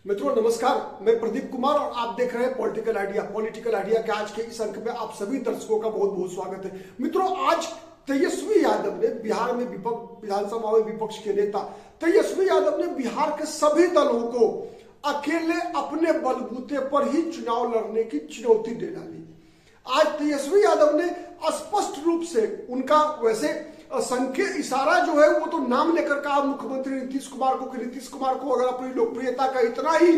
मित्रों नमस्कार, मैं प्रदीप कुमार और आप देख रहे हैं पॉलिटिकल आइडिया के आज के इस अंक में आप सभी दर्शकों का बहुत बहुत स्वागत है। मित्रों, आज तेजस्वी यादव ने बिहार में विधानसभा में विपक्ष के नेता तेजस्वी यादव ने बिहार के सभी दलों को अकेले अपने बलबूते पर ही चुनाव लड़ने की चुनौती दे डाली। आज तेजस्वी यादव ने स्पष्ट रूप से उनका वैसे संकेत इशारा जो है वो तो नाम लेकर कहा मुख्यमंत्री नीतीश कुमार को कि नीतीश कुमार को अगर अपनी लोकप्रियता का इतना ही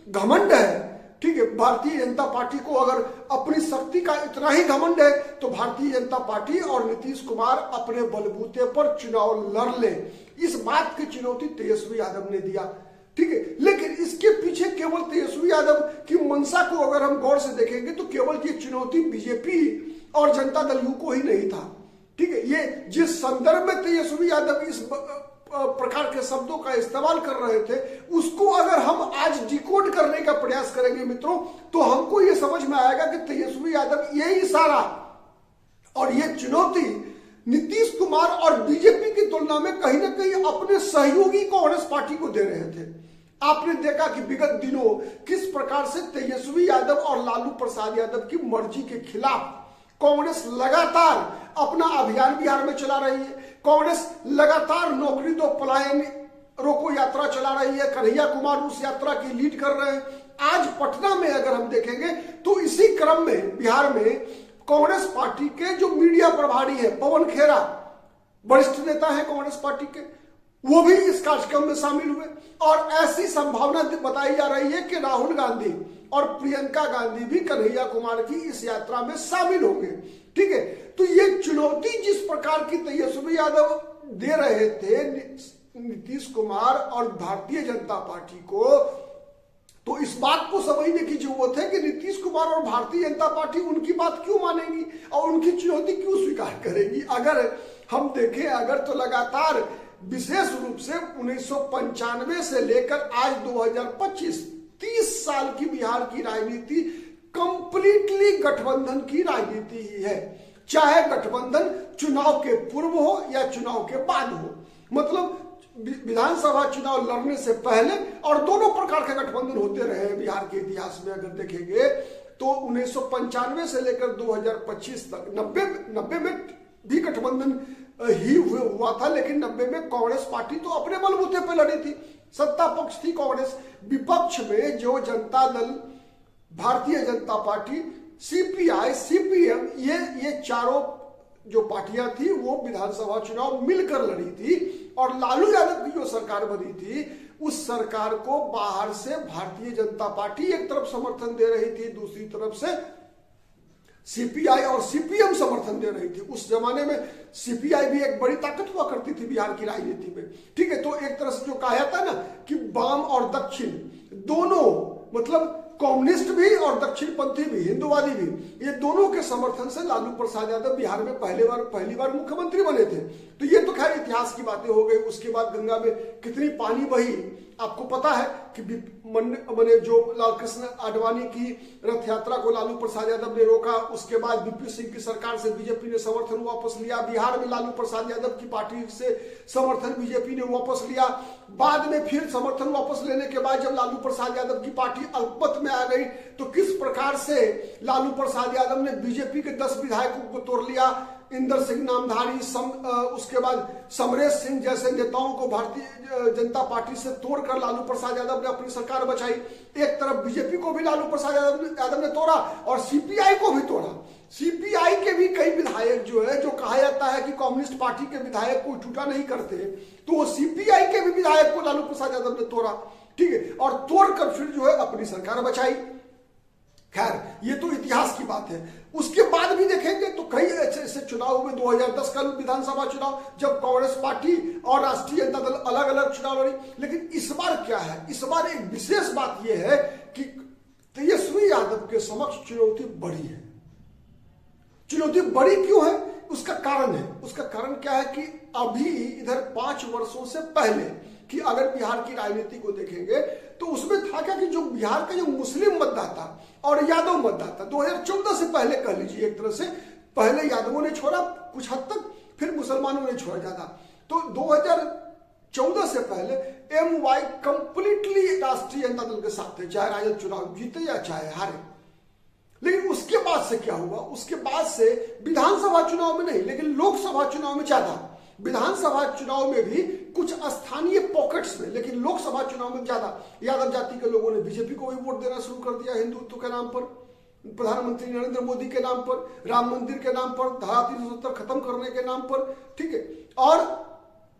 घमंड है, ठीक है, भारतीय जनता पार्टी को अगर अपनी शक्ति का इतना ही घमंड है तो भारतीय जनता पार्टी और नीतीश कुमार अपने बलबूते पर चुनाव लड़ ले। इस बात की चुनौती तेजस्वी यादव ने दिया, ठीक है। लेकिन इसके पीछे केवल तेजस्वी यादव की मंशा को अगर हम गौर से देखेंगे तो केवल ये चुनौती बीजेपी और जनता दल यू को ही नहीं था, ठीक है। ये जिस संदर्भ में तेजस्वी यादव इस प्रकार के शब्दों का इस्तेमाल कर रहे थे उसको अगर हम आज डिकोड करने का प्रयास करेंगे मित्रों, तो हमको ये समझ में आएगा कि तेजस्वी यादव ये इशारा और ये चुनौती नीतीश कुमार और बीजेपी की तुलना में कहीं ना कहीं अपने सहयोगी कांग्रेस पार्टी को दे रहे थे। आपने देखा कि विगत दिनों किस प्रकार से तेजस्वी यादव और लालू प्रसाद यादव की मर्जी के खिलाफ कांग्रेस लगातार अपना अभियान बिहार में चला रही है। कांग्रेस लगातार नौकरी दो पलायन रोको यात्रा चला रही है। कन्हैया कुमार उस यात्रा की लीड कर रहे हैं। आज पटना में अगर हम देखेंगे तो इसी क्रम में बिहार में कांग्रेस पार्टी के जो मीडिया प्रभारी है पवन खेरा, वरिष्ठ नेता है कांग्रेस पार्टी के, वो भी इस कार्यक्रम में शामिल हुए और ऐसी संभावना बताई जा रही है कि राहुल गांधी और प्रियंका गांधी भी कन्हैया कुमार की इस यात्रा में शामिल होंगे, ठीक है। तो ये चुनौती जिस प्रकार की तेजस्वी यादव दे रहे थे नीतीश कुमार और भारतीय जनता पार्टी को, तो इस बात को समझने की जरूरत है कि नीतीश कुमार और भारतीय जनता पार्टी उनकी बात क्यों मानेगी और उनकी चुनौती क्यों स्वीकार करेगी। अगर हम देखें अगर तो लगातार विशेष रूप से 1995 से लेकर आज 2025 30 साल की बिहार की राजनीति कंप्लीटली गठबंधन की राजनीति ही है, चाहे गठबंधन चुनाव के पूर्व हो या चुनाव के बाद हो। मतलब विधानसभा चुनाव लड़ने से पहले और दोनों प्रकार के गठबंधन होते रहे हैं बिहार के इतिहास में। अगर देखेंगे तो 1995 से लेकर 2025 तक 90 में भी गठबंधन ही हुआ था, लेकिन 90 में कांग्रेस पार्टी तो अपने बलबूते पर लड़ी थी। सत्ता पक्ष थी कांग्रेस, विपक्ष में जो Janata Dal, Bharatiya Janata party, CPI, CPM, ये चारों जो पार्टियां थी वो विधानसभा चुनाव मिलकर लड़ी थी और लालू यादव की जो सरकार बनी थी उस सरकार को बाहर से भारतीय जनता पार्टी एक तरफ समर्थन दे रही थी, दूसरी तरफ से सीपीआई और सीपीएम समर्थन दे रही थी। उस जमाने में सीपीआई भी एक बड़ी ताकत हुआ करती थी बिहार की राजनीति में, ठीक है। तो एक तरह से जो कहा जाता है ना कि वाम और दक्षिण दोनों, मतलब कम्युनिस्ट भी और दक्षिणपंथी भी, हिंदुवादी भी, ये दोनों के समर्थन से लालू प्रसाद यादव बिहार में पहली बार मुख्यमंत्री बने थे। तो ये तो खैर इतिहास की बातें हो गई। उसके बाद गंगा में कितनी पानी बही आपको पता है कि मैंने जो लाल कृष्ण आडवाणी की रथ यात्रा को लालू प्रसाद यादव ने रोका, उसके बाद वीपी सिंह की सरकार से बीजेपी ने समर्थन वापस लिया, बिहार में लालू प्रसाद यादव की पार्टी से समर्थन बीजेपी ने वापस लिया, बाद में फिर समर्थन वापस लेने के बाद जब लालू प्रसाद यादव की पार्टी अल्पमत में आ गई तो किस प्रकार से लालू प्रसाद यादव ने बीजेपी के 10 विधायकों को तोड़ लिया, इंदर सिंह नामधारी, उसके बाद समरेश सिंह जैसे नेताओं को भारतीय जनता पार्टी से तोड़कर लालू प्रसाद यादव ने अपनी सरकार बचाई। एक तरफ बीजेपी को भी लालू प्रसाद यादव ने तोड़ा और सीपीआई को भी तोड़ा। सीपीआई के भी कई विधायक जो है, जो कहा जाता है कि कम्युनिस्ट पार्टी के विधायक कोई टूटा नहीं करते, तो वो सीपीआई के भी विधायक को लालू प्रसाद यादव ने तोड़ा, ठीक है, और तोड़कर फिर जो है अपनी सरकार बचाई। खैर ये तो इतिहास की बात है। उसके बाद भी देखेंगे तो कई ऐसे चुनाव हुए। 2010 का विधानसभा चुनाव जब कांग्रेस पार्टी और राष्ट्रीय जनता दल अलग अलग चुनाव लड़ी, लेकिन इस बार क्या है, इस बार एक विशेष बात यह है कि तेजस्वी यादव के समक्ष चुनौती बड़ी है। चुनौती बड़ी क्यों है उसका कारण है, उसका कारण क्या है कि अभी इधर 5 वर्षों से पहले कि अगर बिहार की राजनीति को देखेंगे तो उसमें था क्या कि जो बिहार का जो मुस्लिम मतदाता और यादव मतदाता 2014 से पहले कह लीजिए, एक तरह से पहले यादवों ने छोड़ा कुछ हद तक, फिर मुसलमानों ने छोड़ा ज्यादा। तो 14 से पहले MY कंप्लीटली राष्ट्रीय जनता दल के साथ थे, चाहे राजद चुनाव जीते या चाहे हारे। लेकिन उसके बाद से क्या हुआ, उसके बाद से विधानसभा चुनाव में नहीं लेकिन लोकसभा चुनाव में ज्यादा, विधानसभा चुनाव में भी कुछ स्थानीय पॉकेट्स में, लेकिन लोकसभा चुनाव में ज्यादा यादव जाति के लोगों ने बीजेपी को भी वोट देना शुरू कर दिया, हिंदुत्व के नाम पर, प्रधानमंत्री नरेंद्र मोदी के नाम पर, राम मंदिर के नाम पर, धारा 370 खत्म करने के नाम पर, ठीक है। और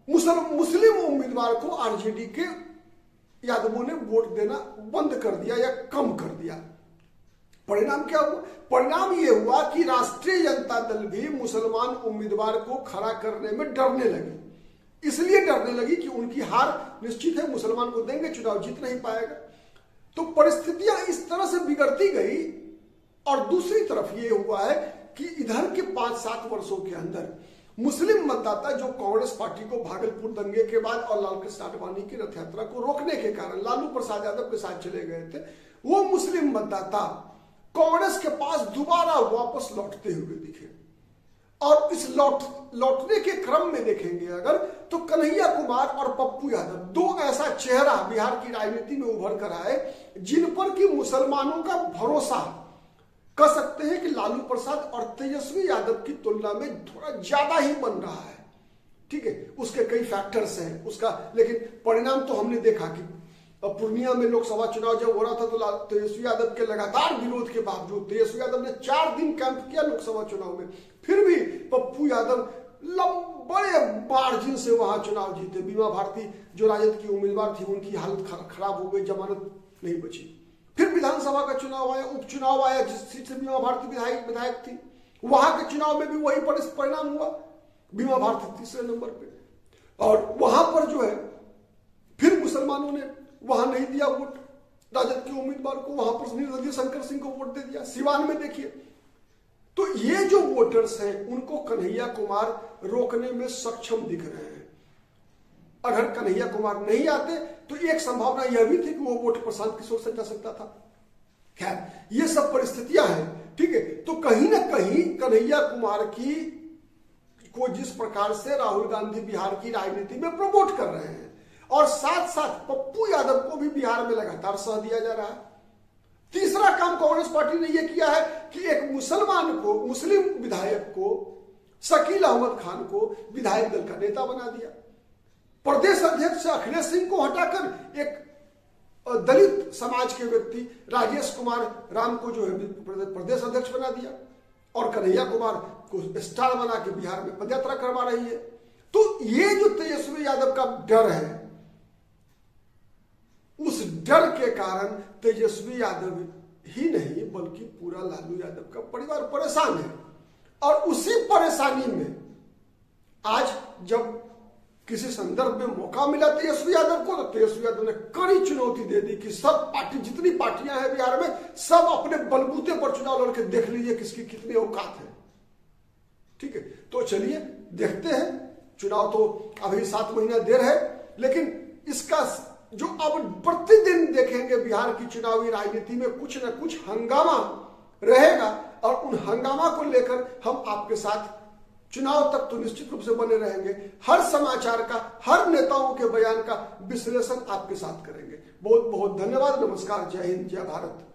मुस्लिम उम्मीदवार को आरजेडी के यादवों ने वोट देना बंद कर दिया या कम कर दिया। परिणाम क्या हुआ? परिणाम यह हुआ कि राष्ट्रीय जनता दल भी मुसलमान उम्मीदवार को खड़ा करने में डरने लगी। इसलिए डरने लगी कि उनकी हार निश्चित है, मुसलमान को देंगे, चुनाव जीत नहीं पाएगा। तो परिस्थितियां इस तरह से बिगड़ती गई। और दूसरी तरफ यह हुआ है कि इधर के 5-7 वर्षों के अंदर मुस्लिम मतदाता जो कांग्रेस पार्टी को भागलपुर दंगे के बाद और लाल कृष्ण आडवाणी की रथ यात्रा को रोकने के कारण लालू प्रसाद यादव के साथ चले गए थे, वो मुस्लिम मतदाता कांग्रेस के पास दोबारा वापस लौटते हुए दिखे। और इस लौटने के क्रम में देखेंगे अगर, तो कन्हैया कुमार और पप्पू यादव दो ऐसा चेहरा बिहार की राजनीति में उभर कर आए जिन पर कि मुसलमानों का भरोसा कह सकते हैं कि लालू प्रसाद और तेजस्वी यादव की तुलना में थोड़ा ज्यादा ही बन रहा है, ठीक है। उसके कई फैक्टर्स हैं उसका, लेकिन परिणाम तो हमने देखा कि पूर्णिया में लोकसभा चुनाव जब हो रहा था तो तेजस्वी यादव के लगातार विरोध के बावजूद तेजस्वी यादव ने 4 दिन कैंप किया लोकसभा चुनाव में, फिर भी पप्पू यादव बड़े मार्जिन से वहां चुनाव जीते। बीमा भारती जो राजद की उम्मीदवार थी उनकी हालत खराब हो गई, जमानत नहीं बची। फिर विधानसभा का चुनाव आया, उपचुनाव आया, जिस सीट से बीमा भारती विधायक थी, वहां के चुनाव में भी वही परिणाम हुआ, बीमा भारती तीसरे नंबर पे। और वहां पर जो है फिर मुसलमानों ने वहां नहीं दिया वोट राजद के उम्मीदवार को, वहां पर निर्दलीय शंकर सिंह को वोट दे दिया। सिवान में देखिए, तो ये जो वोटर्स हैं उनको कन्हैया कुमार रोकने में सक्षम दिख रहे हैं। अगर कन्हैया कुमार नहीं आते तो एक संभावना यह भी थी कि वो वोट प्रशांत किशोर से जा सकता था। खैर ये सब परिस्थितियां हैं, ठीक है। तो कहीं ना कहीं कन्हैया कुमार की को जिस प्रकार से राहुल गांधी बिहार की राजनीति में प्रमोट कर रहे हैं और साथ साथ पप्पू यादव को भी बिहार में लगातार सह दिया जा रहा है। तीसरा काम कांग्रेस पार्टी ने यह किया है कि एक मुसलमान को, मुस्लिम विधायक को, शकील अहमद खान को विधायक दल का नेता बना दिया। प्रदेश अध्यक्ष अखिलेश सिंह को हटाकर एक दलित समाज के व्यक्ति राजेश कुमार राम को जो है प्रदेश अध्यक्ष बना दिया और कन्हैया कुमार को स्टार बना के बिहार में पदयात्रा करवा रही है। तो ये जो तेजस्वी यादव का डर है, उस डर के कारण तेजस्वी यादव ही नहीं बल्कि पूरा लालू यादव का परिवार परेशान है। और उसी परेशानी में आज जब किसी संदर्भ में मौका मिला तेजस्वी यादव को, तो तेजस्वी यादव ने कड़ी चुनौती दे दी कि सब पार्टी, जितनी पार्टियां हैं बिहार में, सब अपने बलबूते पर चुनाव लड़के देख लीजिए किसकी कितनी औकात है, ठीक है। तो चलिए देखते हैं, चुनाव तो अभी 7 महीना देर है, लेकिन इसका जो अब प्रतिदिन देखेंगे बिहार की चुनावी राजनीति में कुछ न कुछ हंगामा रहेगा और उन हंगामा को लेकर हम आपके साथ चुनाव तक तो निश्चित रूप से बने रहेंगे। हर समाचार का, हर नेताओं के बयान का विश्लेषण आपके साथ करेंगे। बहुत बहुत धन्यवाद। नमस्कार, जय हिंद, जय भारत।